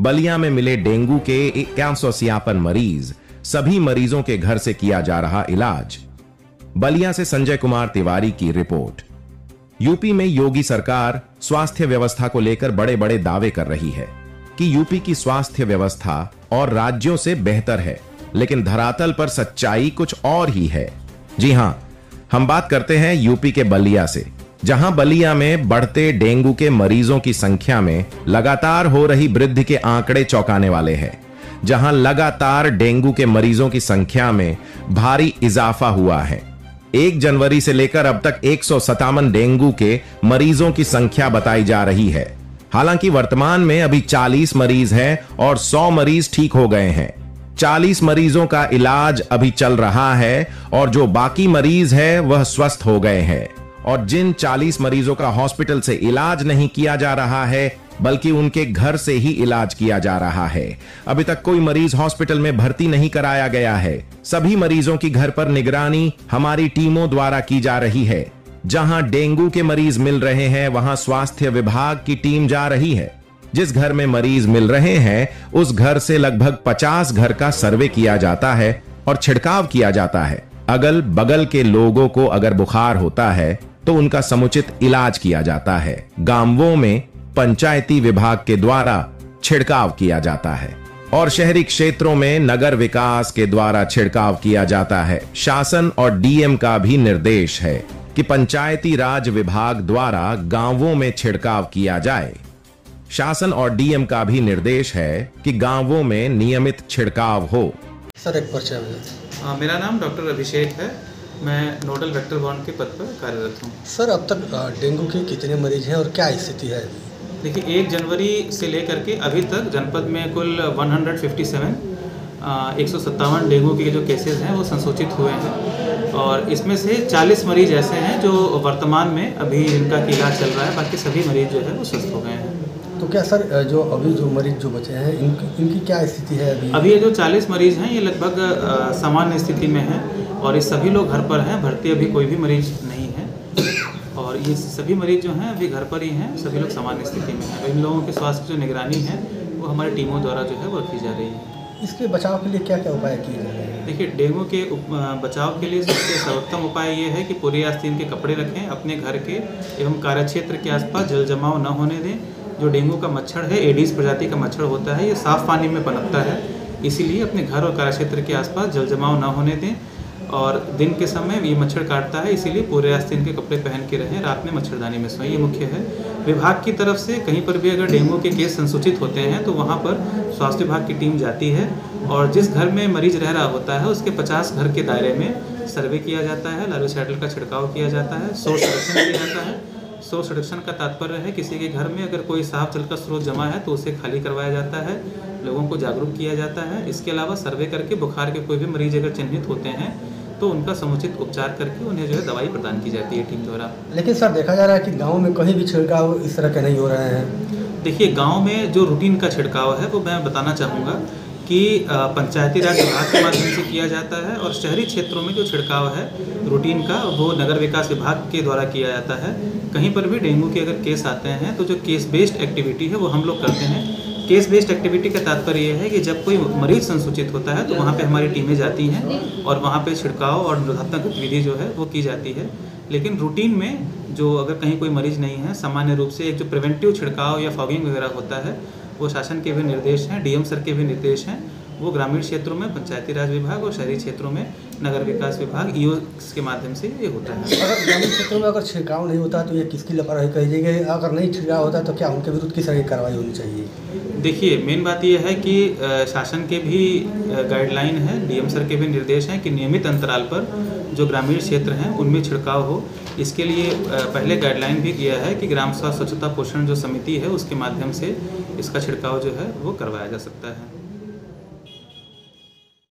बलिया में मिले डेंगू के 51 मरीज, सभी मरीजों के घर से किया जा रहा इलाज। बलिया से संजय कुमार तिवारी की रिपोर्ट। यूपी में योगी सरकार स्वास्थ्य व्यवस्था को लेकर बड़े बड़े दावे कर रही है कि यूपी की स्वास्थ्य व्यवस्था और राज्यों से बेहतर है, लेकिन धरातल पर सच्चाई कुछ और ही है। जी हां, हम बात करते हैं यूपी के बलिया से, जहां बलिया में बढ़ते डेंगू के मरीजों की संख्या में लगातार हो रही वृद्धि के आंकड़े चौंकाने वाले हैं। जहां लगातार डेंगू के मरीजों की संख्या में भारी इजाफा हुआ है। 1 जनवरी से लेकर अब तक 157 डेंगू के मरीजों की संख्या बताई जा रही है। हालांकि वर्तमान में अभी 40 मरीज हैं और 100 मरीज ठीक हो गए हैं। 40 मरीजों का इलाज अभी चल रहा है और जो बाकी मरीज है वह स्वस्थ हो गए हैं। और जिन 40 मरीजों का हॉस्पिटल से इलाज नहीं किया जा रहा है, बल्कि उनके घर से ही इलाज किया जा रहा है। अभी तक कोई मरीज हॉस्पिटल में भर्ती नहीं कराया गया है। सभी मरीजों की घर पर निगरानी हमारी टीमों द्वारा की जा रही है। जहां डेंगू के मरीज मिल रहे हैं, वहां स्वास्थ्य विभाग की टीम जा रही है। जिस घर में मरीज मिल रहे हैं, उस घर से लगभग 50 घर का सर्वे किया जाता है और छिड़काव किया जाता है। अगल बगल के लोगों को अगर बुखार होता है तो उनका समुचित इलाज किया जाता है। गांवों में पंचायती विभाग के द्वारा छिड़काव किया जाता है और शहरी क्षेत्रों में नगर विकास के द्वारा छिड़काव किया जाता है। शासन और डीएम का भी निर्देश है कि पंचायती राज विभाग द्वारा गांवों में छिड़काव किया जाए। शासन और डीएम का भी निर्देश है कि गांवों में नियमित छिड़काव हो। सर, एक परिचय। मेरा नाम डॉक्टर अभिषेक है। मैं नोडल वेक्टर बॉर्न के पद पर कार्यरत हूँ। सर, अब तक डेंगू के कितने मरीज हैं और क्या स्थिति है? देखिए, 1 जनवरी से लेकर के अभी तक जनपद में कुल 157 डेंगू के जो केसेस हैं वो संसूचित हुए हैं और इसमें से 40 मरीज ऐसे हैं जो वर्तमान में अभी इनका इलाज चल रहा है। बाकी सभी मरीज जो है वो स्वस्थ हो गए हैं। तो क्या सर, जो मरीज जो बचे हैं इनकी क्या स्थिति है अभी? ये जो 40 मरीज हैं ये लगभग सामान्य स्थिति में हैं और ये सभी लोग घर पर हैं। भर्ती अभी कोई भी मरीज नहीं है और ये सभी मरीज जो हैं अभी घर पर ही हैं। सभी लोग सामान्य स्थिति में हैं। इन लोगों के स्वास्थ्य की जो निगरानी है वो हमारी टीमों द्वारा जो है वो की जा रही है। इसके बचाव के लिए क्या क्या उपाय किए जा रहे हैं? देखिए, डेंगू के बचाव के लिए सबसे सर्वोत्तम उपाय ये है कि पूरे आस्तीन के कपड़े रखें। अपने घर के एवं कार्यक्षेत्र के आसपास जल जमाव न होने दें। जो डेंगू का मच्छर है, एडीज प्रजाति का मच्छर होता है, ये साफ पानी में पनपता है। इसीलिए अपने घर और कार्यक्षेत्र के आसपास जल जमाव न होने दें और दिन के समय ये मच्छर काटता है, इसीलिए पूरे आस्तीन के कपड़े पहन के रहें। रात में मच्छरदानी में सोएं, ये मुख्य है। विभाग की तरफ से कहीं पर भी अगर डेंगू के केस संसूचित होते हैं तो वहाँ पर स्वास्थ्य विभाग की टीम जाती है और जिस घर में मरीज रह रहा होता है उसके 50 घर के दायरे में सर्वे किया जाता है। लार्विसाइडल का छिड़काव किया जाता है। सोर्स रिडक्शन किया जाता है। सोर्स रिडक्शन का तात्पर्य है किसी के घर में अगर कोई साफ जल का स्रोत जमा है तो उसे खाली करवाया जाता है। लोगों को जागरूक किया जाता है। इसके अलावा सर्वे करके बुखार के कोई भी मरीज अगर चिन्हित होते हैं तो उनका समुचित उपचार करके उन्हें जो है दवाई प्रदान की जाती है टीम द्वारा। लेकिन सर, देखा जा रहा है कि गांव में कहीं भी छिड़काव इस तरह के नहीं हो रहे हैं। देखिए, गांव में जो रूटीन का छिड़काव है वो मैं बताना चाहूँगा कि पंचायती राज विभाग के माध्यम से किया जाता है और शहरी क्षेत्रों में जो छिड़काव है रूटीन का वो नगर विकास विभाग के द्वारा किया जाता है। कहीं पर भी डेंगू के अगर केस आते हैं तो जो केस बेस्ड एक्टिविटी है वो हम लोग करते हैं। केस बेस्ड एक्टिविटी का तात्पर्य यह है कि जब कोई मरीज संसूचित होता है तो वहाँ पे हमारी टीमें जाती हैं और वहाँ पे छिड़काव और निरोधात्मक गतिविधि जो है वो की जाती है। लेकिन रूटीन में जो अगर कहीं कोई मरीज नहीं है, सामान्य रूप से एक जो प्रिवेंटिव छिड़काव या फॉगिंग वगैरह होता है वो शासन के भी निर्देश हैं, डीएम सर के भी निर्देश हैं। वो ग्रामीण क्षेत्रों में पंचायती राज विभाग और शहरी क्षेत्रों में नगर विकास विभाग ईओ के माध्यम से ये होता है। अगर ग्रामीण क्षेत्रों में अगर छिड़काव नहीं होता तो ये किसकी लापरवाही कही जाएगी? अगर नहीं छिड़काव होता तो क्या उनके विरुद्ध किस तरह की कार्रवाई होनी चाहिए? देखिए, मेन बात यह है कि शासन के भी गाइडलाइन है, डीएम सर के भी निर्देश हैं कि नियमित अंतराल पर जो ग्रामीण क्षेत्र हैं उनमें छिड़काव हो। इसके लिए पहले गाइडलाइन भी किया है कि ग्राम स्वास्थ्य स्वच्छता पोषण जो समिति है उसके माध्यम से इसका छिड़काव जो है वो करवाया जा सकता है।